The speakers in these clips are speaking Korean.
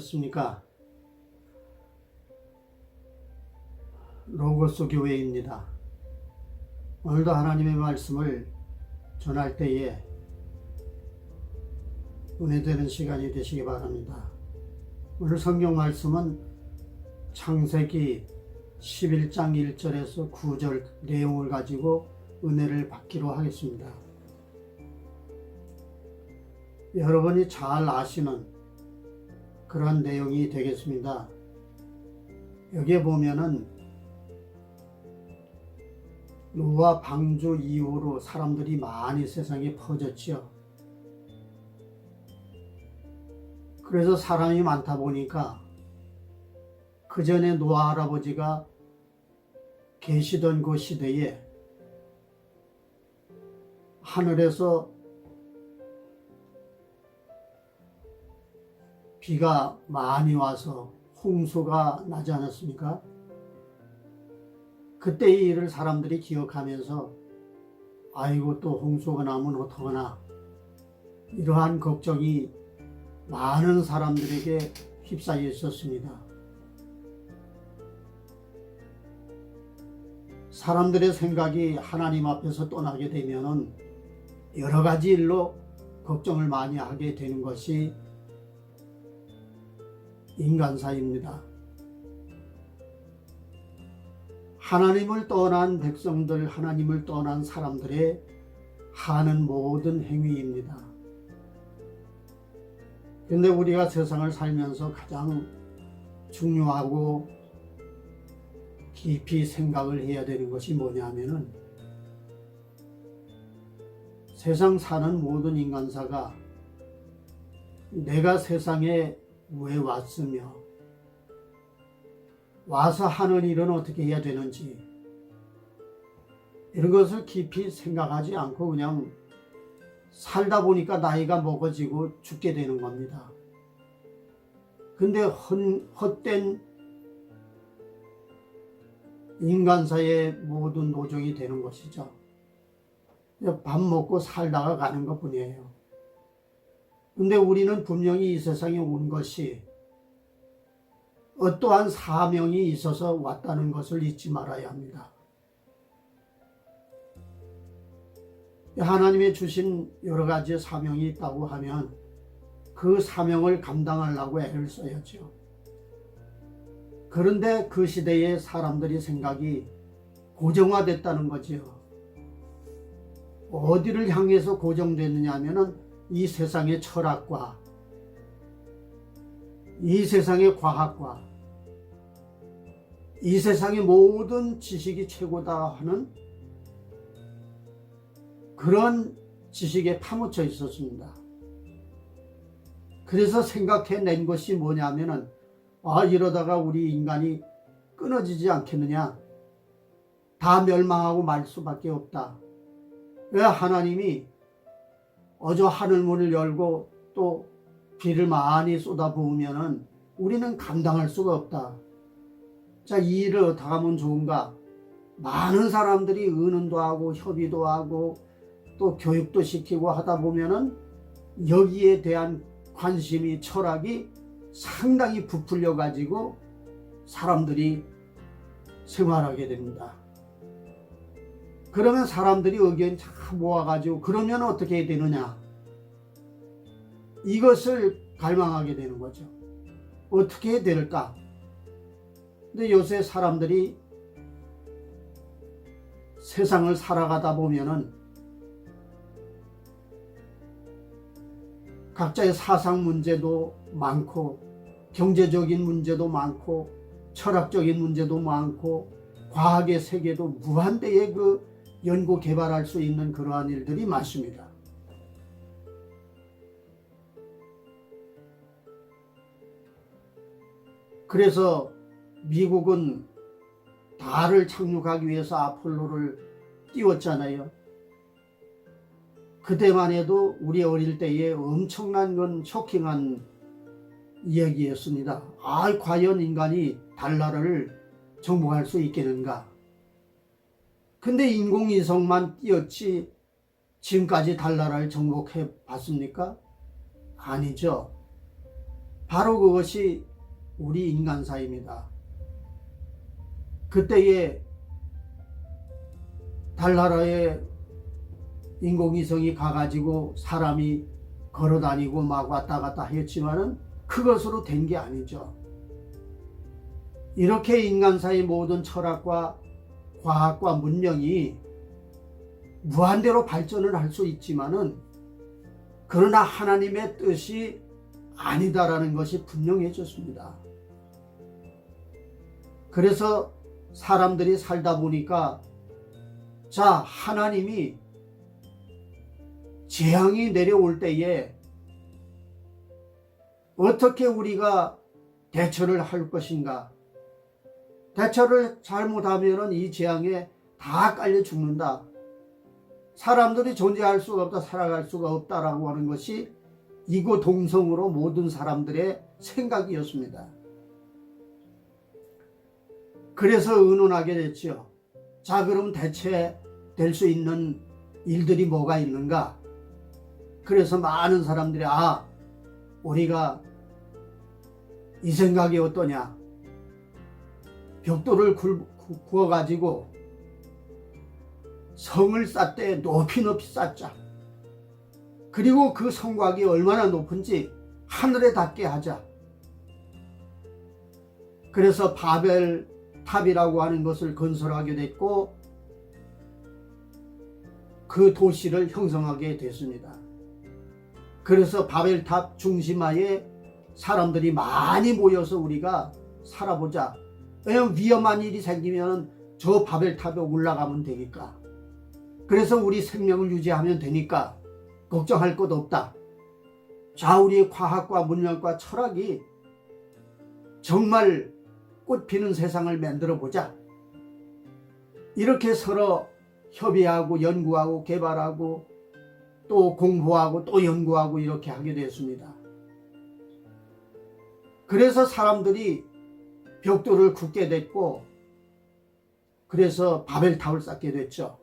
안녕하셨습니까? 로고스 교회입니다. 오늘도 하나님의 말씀을 전할 때에 은혜되는 시간이 되시기 바랍니다. 오늘 성경 말씀은 창세기 11장 1절에서 9절 내용을 가지고 은혜를 받기로 하겠습니다. 여러분이 잘 아시는 그런 내용이 되겠습니다. 여기에 보면은 노아 방주 이후로 사람들이 많이 세상에 퍼졌지요. 그래서 사람이 많다 보니까 그 전에 노아 할아버지가 계시던 그 시대에 하늘에서 비가 많이 와서 홍수가 나지 않았습니까? 그때의 일을 사람들이 기억하면서 아이고 또 홍수가 나면 어떡하나 이러한 걱정이 많은 사람들에게 휩싸여 있었습니다. 사람들의 생각이 하나님 앞에서 떠나게 되면은 여러 가지 일로 걱정을 많이 하게 되는 것이 인간사입니다. 하나님을 떠난 백성들, 하나님을 떠난 사람들의 하는 모든 행위입니다. 그런데 우리가 세상을 살면서 가장 중요하고 깊이 생각을 해야 되는 것이 뭐냐면은 세상 사는 모든 인간사가 내가 세상에 왜 왔으며 와서 하는 일은 어떻게 해야 되는지 이런 것을 깊이 생각하지 않고 그냥 살다 보니까 나이가 먹어지고 죽게 되는 겁니다. 근데 헛된 인간사의 모든 노정이 되는 것이죠. 밥 먹고 살다가 가는 것 뿐이에요. 근데 우리는 분명히 이 세상에 온 것이 어떠한 사명이 있어서 왔다는 것을 잊지 말아야 합니다. 하나님의 주신 여러 가지 사명이 있다고 하면 그 사명을 감당하려고 애를 써야죠. 그런데 그 시대의 사람들이 생각이 고정화됐다는 거지요. 어디를 향해서 고정됐느냐 하면은 이 세상의 철학과 이 세상의 과학과 이 세상의 모든 지식이 최고다 하는 그런 지식에 파묻혀 있었습니다. 그래서 생각해낸 것이 뭐냐면은 이러다가 우리 인간이 끊어지지 않겠느냐, 다 멸망하고 말 수밖에 없다. 왜 하나님이 어저 하늘문을 열고 또 비를 많이 쏟아부으면은 우리는 감당할 수가 없다. 자, 이 일을 어떻게 하면 좋은가? 많은 사람들이 의논도 하고 협의도 하고 또 교육도 시키고 하다 보면은 여기에 대한 관심이, 철학이 상당히 부풀려 가지고 사람들이 생활하게 됩니다. 그러면 사람들이 의견 다 모아가지고 그러면 어떻게 해야 되느냐? 이것을 갈망하게 되는 거죠. 어떻게 해야 될까? 근데 요새 사람들이 세상을 살아가다 보면은 각자의 사상 문제도 많고 경제적인 문제도 많고 철학적인 문제도 많고 과학의 세계도 무한대의 그 연구 개발할 수 있는 그러한 일들이 많습니다. 그래서 미국은 달을 착륙하기 위해서 아폴로를 띄웠잖아요. 그때만 해도 우리 어릴 때에 엄청난 건 쇼킹한 이야기였습니다. 과연 인간이 달나라를 정복할 수 있겠는가? 근데 인공위성만 띄었지 지금까지 달나라를 정복해 봤습니까? 아니죠. 바로 그것이 우리 인간사입니다. 그때에 달나라에 인공위성이 가가지고 사람이 걸어다니고 막 왔다 갔다 했지만은 그것으로 된 게 아니죠. 이렇게 인간사의 모든 철학과 과학과 문명이 무한대로 발전을 할 수 있지만은 그러나 하나님의 뜻이 아니다라는 것이 분명해졌습니다. 그래서 사람들이 살다 보니까 자, 하나님이 재앙이 내려올 때에 어떻게 우리가 대처를 할 것인가? 대처를 잘못하면 이 재앙에 다 깔려 죽는다. 사람들이 존재할 수가 없다, 살아갈 수가 없다라고 하는 것이 이고동성으로 모든 사람들의 생각이었습니다. 그래서 의논하게 됐죠. 자, 그럼 대체될 수 있는 일들이 뭐가 있는가? 그래서 많은 사람들이 우리가 이 생각이 어떠냐? 벽돌을 구워가지고 성을 쌓되 높이 쌓자. 그리고 그 성곽이 얼마나 높은지 하늘에 닿게 하자. 그래서 바벨 탑이라고 하는 것을 건설하게 됐고 그 도시를 형성하게 됐습니다. 그래서 바벨탑 중심하에 사람들이 많이 모여서 우리가 살아보자. 왜냐하면 위험한 일이 생기면 저 바벨탑에 올라가면 되니까. 그래서 우리 생명을 유지하면 되니까 걱정할 것 없다. 자, 우리의 과학과 문명과 철학이 정말 꽃피는 세상을 만들어 보자. 이렇게 서로 협의하고 연구하고 개발하고 또 공부하고 또 연구하고 이렇게 하게 됐습니다. 그래서 사람들이 벽돌을 굽게 됐고 그래서 바벨탑을 쌓게 됐죠.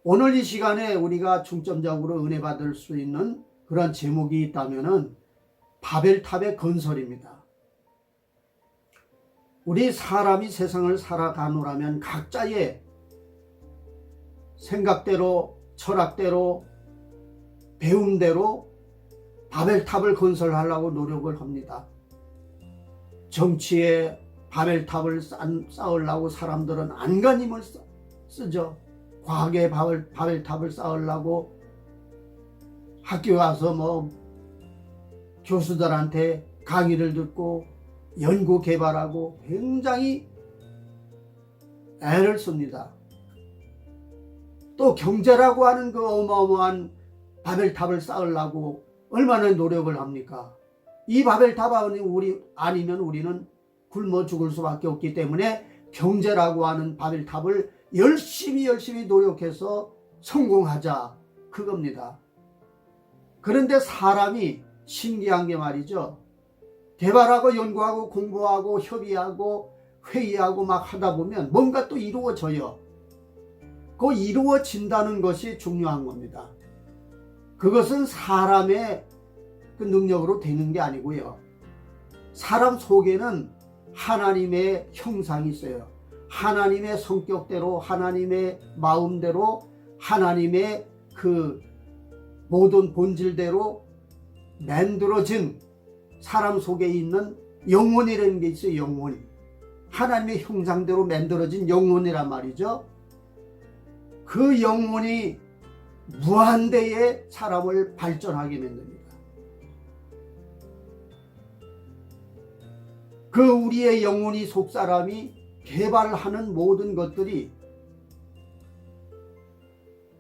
오늘 이 시간에 우리가 중점적으로 은혜 받을 수 있는 그런 제목이 있다면은 바벨탑의 건설입니다. 우리 사람이 세상을 살아가노라면 각자의 생각대로 철학대로 배움대로 바벨탑을 건설하려고 노력을 합니다. 정치에 바벨탑을 쌓으려고 사람들은 안간힘을 쓰죠. 과학의 바벨탑을 쌓으려고 학교 가서 교수들한테 강의를 듣고 연구 개발하고 굉장히 애를 씁니다. 또 경제라고 하는 그 어마어마한 바벨탑을 쌓으려고 얼마나 노력을 합니까? 이 바벨탑 아니면 우리는 굶어 죽을 수밖에 없기 때문에 경제라고 하는 바벨탑을 열심히 노력해서 성공하자, 그겁니다. 그런데 사람이 신기한 게 말이죠. 개발하고 연구하고 공부하고 협의하고 회의하고 막 하다 보면 뭔가 또 이루어져요. 그 이루어진다는 것이 중요한 겁니다. 그것은 사람의 그 능력으로 되는 게 아니고요. 사람 속에는 하나님의 형상이 있어요. 하나님의 성격대로, 하나님의 마음대로, 하나님의 그 모든 본질대로 만들어진 사람 속에 있는 영혼이라는 게 있어요. 영혼. 하나님의 형상대로 만들어진 영혼이란 말이죠. 그 영혼이 무한대의 사람을 발전하게 만듭니다. 그 우리의 영혼이 속사람이 개발하는 모든 것들이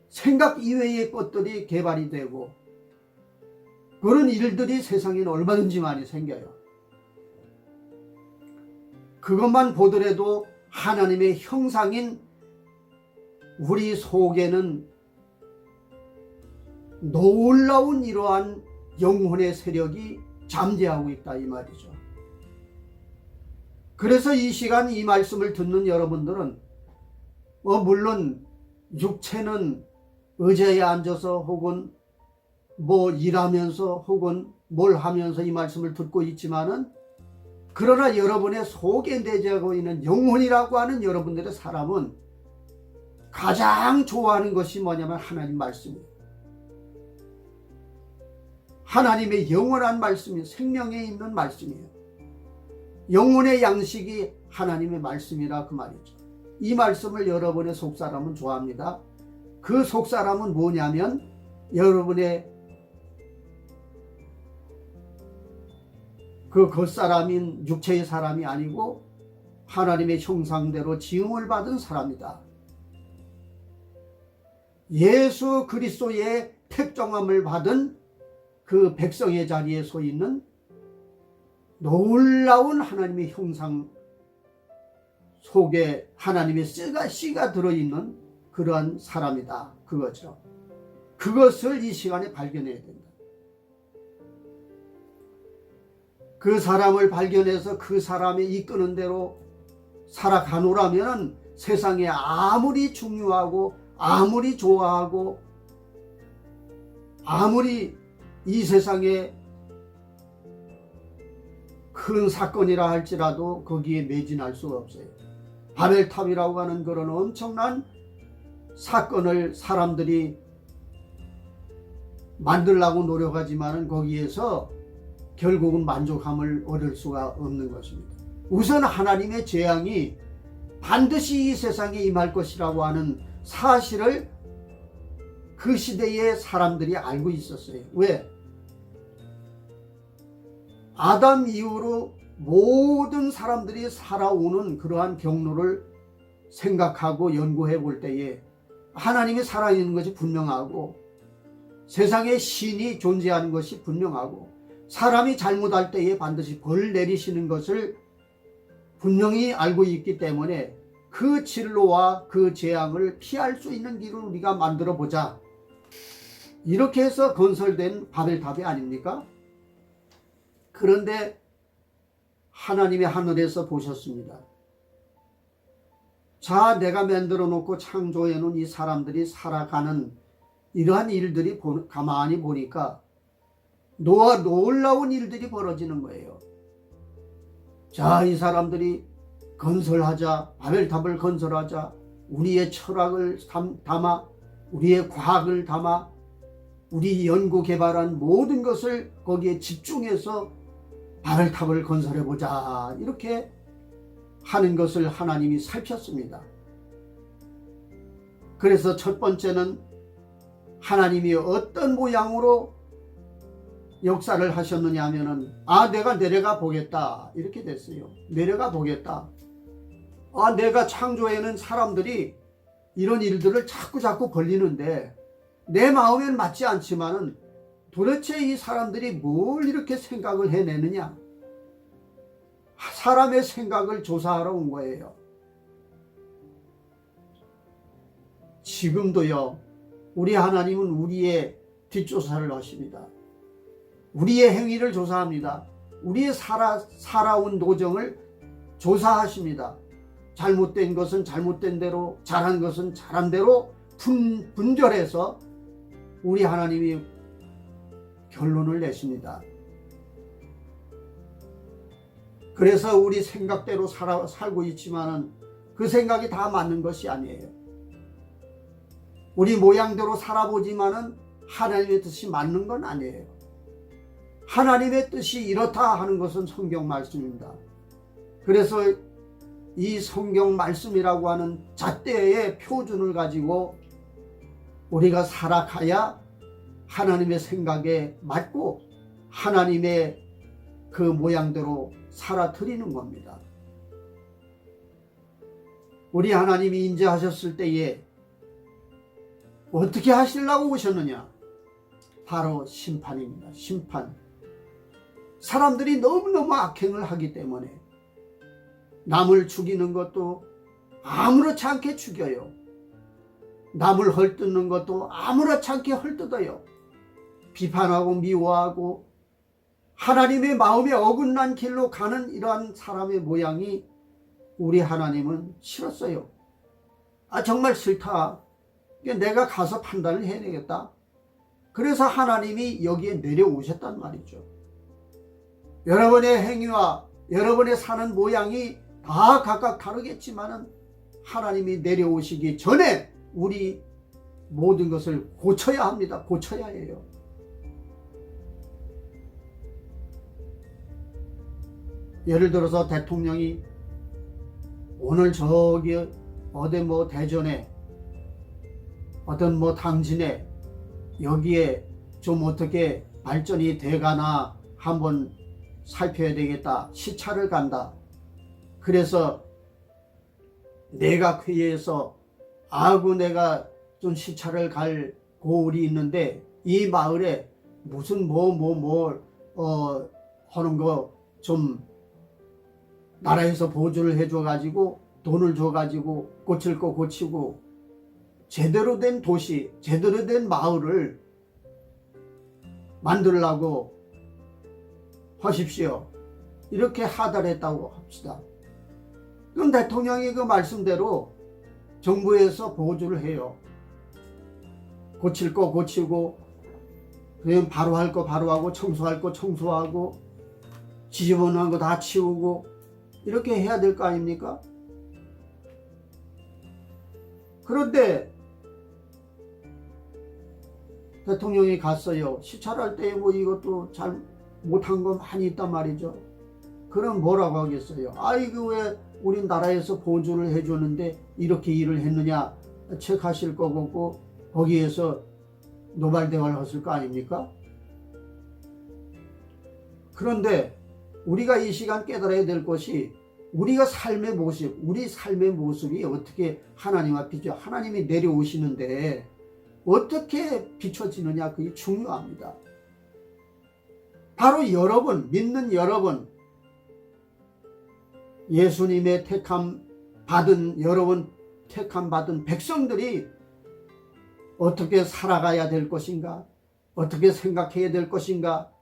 생각 이외의 것들이 개발이 되고 그런 일들이 세상에는 얼마든지 많이 생겨요. 그것만 보더라도 하나님의 형상인 우리 속에는 놀라운 이러한 영혼의 세력이 잠재하고 있다, 이 말이죠. 그래서 이 시간 이 말씀을 듣는 여러분들은 물론 육체는 의자에 앉아서 혹은 뭐 일하면서 혹은 뭘 하면서 이 말씀을 듣고 있지만은, 그러나 여러분의 속에 내재하고 있는 영혼이라고 하는 여러분들의 사람은 가장 좋아하는 것이 뭐냐면 하나님 말씀이에요. 하나님의 영원한 말씀이 생명에 있는 말씀이에요. 영혼의 양식이 하나님의 말씀이라 그 말이죠. 이 말씀을 여러분의 속사람은 좋아합니다. 그 속사람은 뭐냐면 여러분의 그 겉사람인 육체의 사람이 아니고 하나님의 형상대로 지음을 받은 사람이다. 예수 그리스도의 택정함을 받은 그 백성의 자리에 서 있는 놀라운 하나님의 형상 속에 하나님의 씨가 들어있는 그러한 사람이다. 그거죠. 그것을 이 시간에 발견해야 된다. 그 사람을 발견해서 그 사람이 이끄는 대로 살아가노라면 세상에 아무리 중요하고 아무리 좋아하고 아무리 이 세상에 큰 사건이라 할지라도 거기에 매진할 수가 없어요. 바벨탑이라고 하는 그런 엄청난 사건을 사람들이 만들려고 노력하지만 거기에서 결국은 만족함을 얻을 수가 없는 것입니다. 우선 하나님의 재앙이 반드시 이 세상에 임할 것이라고 하는 사실을 그 시대의 사람들이 알고 있었어요. 왜? 아담 이후로 모든 사람들이 살아오는 그러한 경로를 생각하고 연구해 볼 때에 하나님이 살아있는 것이 분명하고 세상에 신이 존재하는 것이 분명하고 사람이 잘못할 때에 반드시 벌 내리시는 것을 분명히 알고 있기 때문에 그 진로와 그 재앙을 피할 수 있는 길을 우리가 만들어 보자. 이렇게 해서 건설된 바벨탑이 아닙니까? 그런데 하나님의 하늘에서 보셨습니다. 자, 내가 만들어 놓고 창조해 놓은 이 사람들이 살아가는 이러한 일들이 가만히 보니까 놀라운 일들이 벌어지는 거예요. 자, 이 사람들이 건설하자, 바벨탑을 건설하자, 우리의 철학을 담아, 우리의 과학을 담아, 우리 연구 개발한 모든 것을 거기에 집중해서 바벨탑을 건설해보자, 이렇게 하는 것을 하나님이 살폈습니다. 그래서 첫 번째는 하나님이 어떤 모양으로 역사를 하셨느냐 하면은, 내가 내려가 보겠다, 이렇게 됐어요. 내려가 보겠다. 내가 창조에는 사람들이 이런 일들을 자꾸 벌리는데 내 마음엔 맞지 않지만은 도대체 이 사람들이 뭘 이렇게 생각을 해내느냐? 사람의 생각을 조사하러 온 거예요. 지금도요, 우리 하나님은 우리의 뒷조사를 하십니다. 우리의 행위를 조사합니다. 우리의 살아온 도정을 조사하십니다. 잘못된 것은 잘못된 대로, 잘한 것은 잘한 대로 분별해서 우리 하나님이 결론을 내십니다. 그래서 우리 생각대로 살고 있지만은 그 생각이 다 맞는 것이 아니에요. 우리 모양대로 살아보지만은 하나님의 뜻이 맞는 건 아니에요. 하나님의 뜻이 이렇다 하는 것은 성경 말씀입니다. 그래서 이 성경 말씀이라고 하는 잣대의 표준을 가지고 우리가 살아가야 하나님의 생각에 맞고 하나님의 그 모양대로 살아드리는 겁니다. 우리 하나님이 인자하셨을 때에 어떻게 하시려고 오셨느냐? 바로 심판입니다. 심판. 사람들이 너무너무 악행을 하기 때문에 남을 죽이는 것도 아무렇지 않게 죽여요. 남을 헐뜯는 것도 아무렇지 않게 헐뜯어요. 비판하고 미워하고 하나님의 마음에 어긋난 길로 가는 이러한 사람의 모양이 우리 하나님은 싫었어요. 정말 싫다. 내가 가서 판단을 해내겠다. 그래서 하나님이 여기에 내려오셨단 말이죠. 여러분의 행위와 여러분의 사는 모양이 다 각각 다르겠지만은 하나님이 내려오시기 전에 우리 모든 것을 고쳐야 합니다. 고쳐야 해요. 예를 들어서 대통령이 오늘 저기 어디 뭐 대전에 어떤 뭐 당진에 여기에 좀 어떻게 발전이 돼가나 한번 살펴야 되겠다. 시찰을 간다. 그래서 내각회의에서 내가 좀 시찰을 갈 고을이 있는데 이 마을에 무슨 하는 거 좀 나라에서 보조를 해줘가지고 돈을 줘가지고 고칠 거 고치고 제대로 된 도시, 제대로 된 마을을 만들려고 하십시오. 이렇게 하달했다고 합시다. 그럼 대통령이 그 말씀대로 정부에서 보조를 해요. 고칠 거 고치고, 그냥 바로 할 거 바로 하고, 청소할 거 청소하고, 지저분한 거 다 치우고, 이렇게 해야 될 거 아닙니까? 그런데 대통령이 갔어요. 시찰할 때 뭐 이것도 잘 못한 거 많이 있단 말이죠. 그럼 뭐라고 하겠어요? 이거 왜 우리나라에서 보조를 해주는데 이렇게 일을 했느냐 체크하실 거고 거기에서 노발대화를 하실 거 아닙니까? 그런데 우리가 이 시간 깨달아야 될 것이 우리가 삶의 모습, 우리 삶의 모습이 어떻게 하나님 앞이죠. 하나님이 내려오시는데 어떻게 비춰지느냐 그게 중요합니다. 바로 여러분, 믿는 여러분, 예수님의 택함 받은 여러분, 택함 받은 백성들이 어떻게 살아가야 될 것인가, 어떻게 생각해야 될 것인가,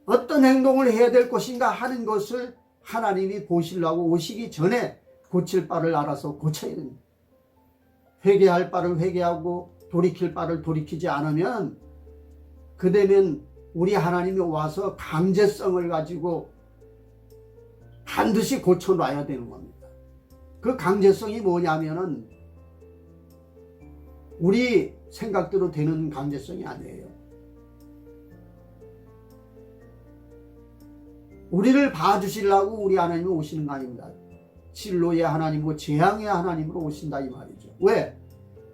어떤 행동을 해야 될 것인가 하는 것을 하나님이 보시려고 오시기 전에 고칠 바를 알아서 고쳐야 됩니다. 회개할 바를 회개하고 돌이킬 바를 돌이키지 않으면 그되면 우리 하나님이 와서 강제성을 가지고 반드시 고쳐놔야 되는 겁니다. 그 강제성이 뭐냐면은 우리 생각대로 되는 강제성이 아니에요. 우리를 봐주시려고 우리 하나님이 오시는 거 아닙니다. 진로의 하나님이고 재앙의 하나님으로 오신다 이 말이죠. 왜?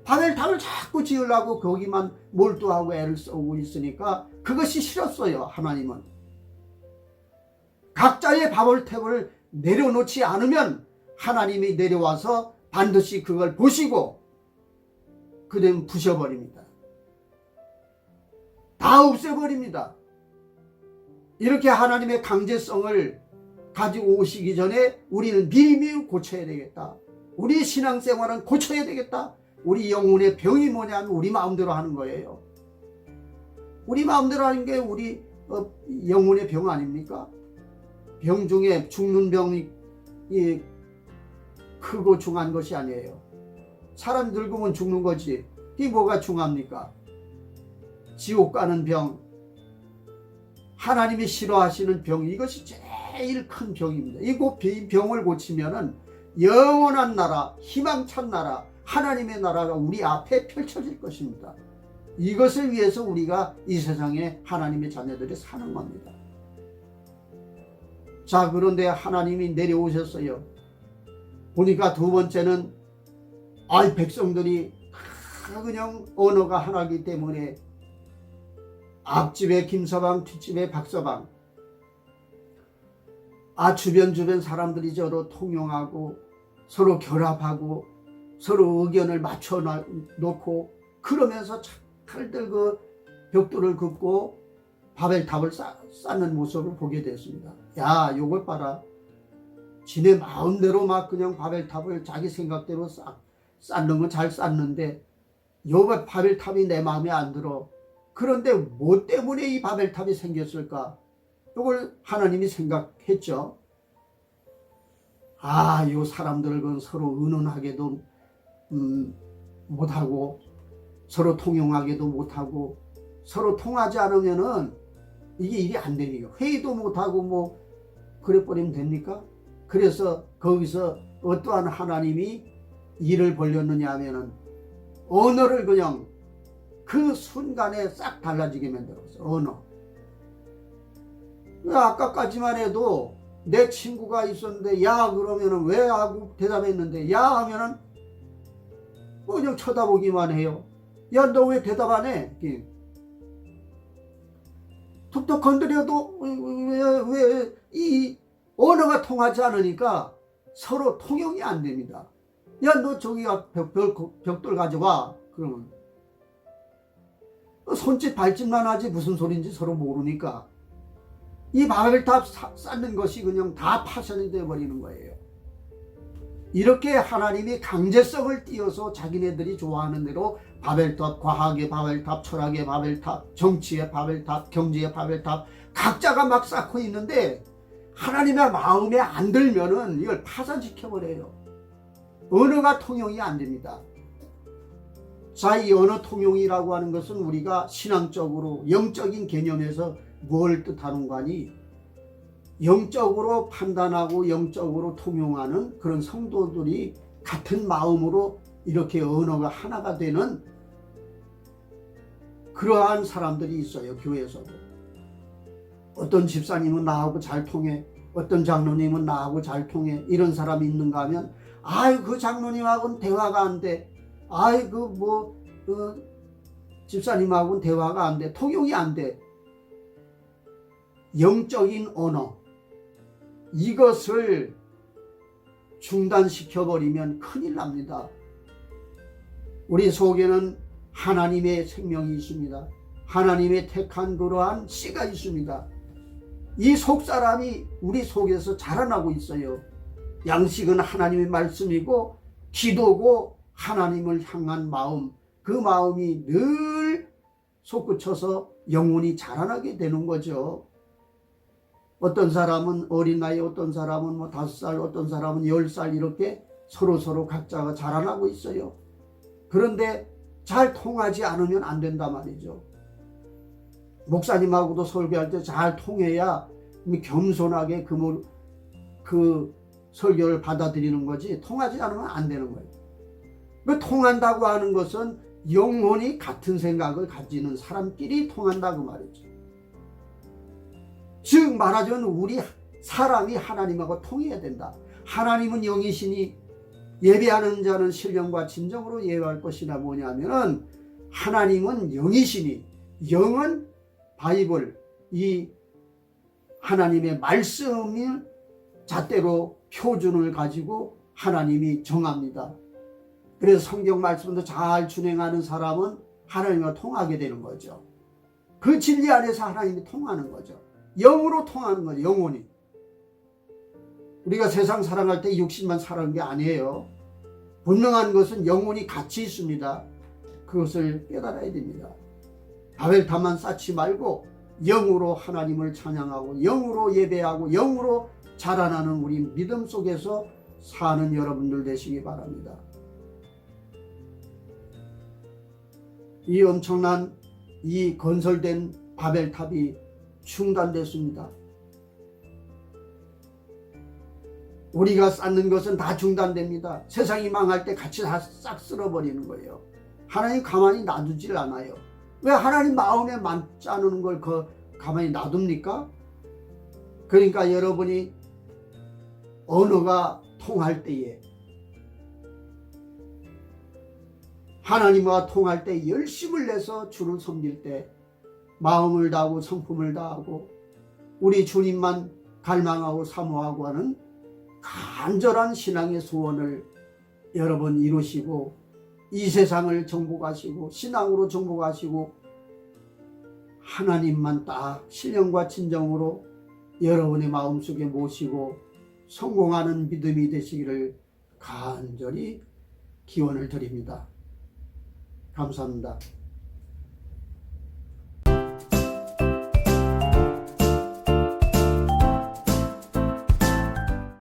바벨탑을 자꾸 지으려고 거기만 몰두하고 애를 쓰고 있으니까 그것이 싫었어요. 하나님은 각자의 바벨탑을 내려놓지 않으면 하나님이 내려와서 반드시 그걸 보시고 그다음 부셔버립니다. 다 없애버립니다. 이렇게 하나님의 강제성을 가지고 오시기 전에 우리는 미리미리 고쳐야 되겠다. 우리 신앙생활은 고쳐야 되겠다. 우리 영혼의 병이 뭐냐면 우리 마음대로 하는 거예요. 우리 마음대로 하는 게 우리 영혼의 병 아닙니까? 병 중에 죽는 병이 크고 중한 것이 아니에요. 사람 늙으면 죽는 거지. 이게 뭐가 중합니까? 지옥 가는 병, 하나님이 싫어하시는 병, 이것이 제일 큰 병입니다. 이 병을 고치면은 영원한 나라, 희망찬 나라, 하나님의 나라가 우리 앞에 펼쳐질 것입니다. 이것을 위해서 우리가 이 세상에 하나님의 자녀들이 사는 겁니다. 자, 그런데 하나님이 내려오셨어요. 보니까 두 번째는 백성들이 그냥 언어가 하나이기 때문에 앞집에 김서방, 뒷집에 박서방, 주변 사람들이 서로 통용하고 서로 결합하고 서로 의견을 맞춰 놓고 그러면서 칼들 그 벽돌을 긋고 바벨탑을 쌓는 모습을 보게 됐습니다. 야, 요걸 봐라. 지네 마음대로 막 그냥 바벨탑을 자기 생각대로 쌓는 건 잘 쌓는데 요 바벨탑이 내 마음에 안 들어. 그런데 뭐 때문에 이 바벨탑이 생겼을까? 이걸 하나님이 생각했죠. 요 사람들은 서로 의논하게도 못하고 서로 통용하기도 못하고 서로 통하지 않으면은 이게 일이 안 되니까 회의도 못하고 뭐 그래 버리면 됩니까? 그래서 거기서 어떠한 하나님이 일을 벌렸느냐 하면은 언어를 그냥 그 순간에 싹 달라지게 만들었어. 언어. 아까까지만 해도 내 친구가 있었는데 야 그러면은 왜 하고 대답했는데 야 하면은 그냥 쳐다보기만 해요. 야 너 왜 대답 안 해? 툭툭 건드려도 왜 이 언어가 통하지 않으니까 서로 통용이 안 됩니다. 야 너 저기 벽돌 가져와. 그러면 손짓 발짓만 하지 무슨 소린지 서로 모르니까 이 바벨탑 쌓는 것이 그냥 다 파손이 되어버리는 거예요. 이렇게 하나님이 강제성을 띄어서 자기네들이 좋아하는 대로 바벨탑, 과학의 바벨탑, 철학의 바벨탑, 정치의 바벨탑, 경제의 바벨탑 각자가 막 쌓고 있는데 하나님의 마음에 안 들면은 이걸 파산시켜버려요. 언어가 통용이 안 됩니다. 자, 이 언어 통용이라고 하는 것은 우리가 신앙적으로 영적인 개념에서 뭘 뜻하는 거니? 영적으로 판단하고 영적으로 통용하는 그런 성도들이 같은 마음으로 이렇게 언어가 하나가 되는 그러한 사람들이 있어요. 교회에서도. 어떤 집사님은 나하고 잘 통해, 어떤 장로님은 나하고 잘 통해, 이런 사람이 있는가 하면 아이 그 장로님하고는 대화가 안 돼. 아이 그 집사님하고는 대화가 안 돼. 통용이 안 돼. 영적인 언어, 이것을 중단시켜버리면 큰일 납니다. 우리 속에는 하나님의 생명이 있습니다. 하나님의 택한 그러한 씨가 있습니다. 이 속사람이 우리 속에서 자라나고 있어요. 양식은 하나님의 말씀이고 기도고 하나님을 향한 마음, 그 마음이 늘 솟구쳐서 영혼이 자라나게 되는 거죠. 어떤 사람은 어린 나이, 어떤 사람은 5살, 어떤 사람은 10살 이렇게 서로 각자가 자라나고 있어요. 그런데 잘 통하지 않으면 안 된단 말이죠. 목사님하고도 설교할 때 잘 통해야 겸손하게 그 설교를 받아들이는 거지 통하지 않으면 안 되는 거예요. 그 통한다고 하는 것은 영혼이 같은 생각을 가지는 사람끼리 통한다 그 말이죠. 즉 말하자면 우리 사람이 하나님하고 통해야 된다. 하나님은 영이시니 예배하는 자는 신령과 진정으로 예배할 것이라 뭐냐면은 하나님은 영이시니 영은 바이블 이 하나님의 말씀을 잣대로 표준을 가지고 하나님이 정합니다. 그래서 성경 말씀도 잘 준행하는 사람은 하나님과 통하게 되는 거죠. 그 진리 안에서 하나님이 통하는 거죠. 영으로 통하는 거죠. 영혼이. 우리가 세상 사랑할 때 육신만 사랑하는 게 아니에요. 분명한 것은 영혼이 같이 있습니다. 그것을 깨달아야 됩니다. 바벨탑만 쌓지 말고 영으로 하나님을 찬양하고 영으로 예배하고 영으로 자라나는 우리 믿음 속에서 사는 여러분들 되시기 바랍니다. 이 엄청난 이 건설된 바벨탑이 중단됐습니다. 우리가 쌓는 것은 다 중단됩니다. 세상이 망할 때 같이 다 싹 쓸어버리는 거예요. 하나님 가만히 놔두질 않아요. 왜 하나님 마음에 맞지 않는 걸 가만히 놔둡니까? 그러니까 여러분이 언어가 통할 때에 하나님과 통할 때 열심을 내서 주를 섬길 때 마음을 다하고 성품을 다하고 우리 주님만 갈망하고 사모하고 하는 간절한 신앙의 소원을 여러분 이루시고 이 세상을 정복하시고 신앙으로 정복하시고 하나님만 딱 신령과 진정으로 여러분의 마음속에 모시고 성공하는 믿음이 되시기를 간절히 기원을 드립니다. 감사합니다.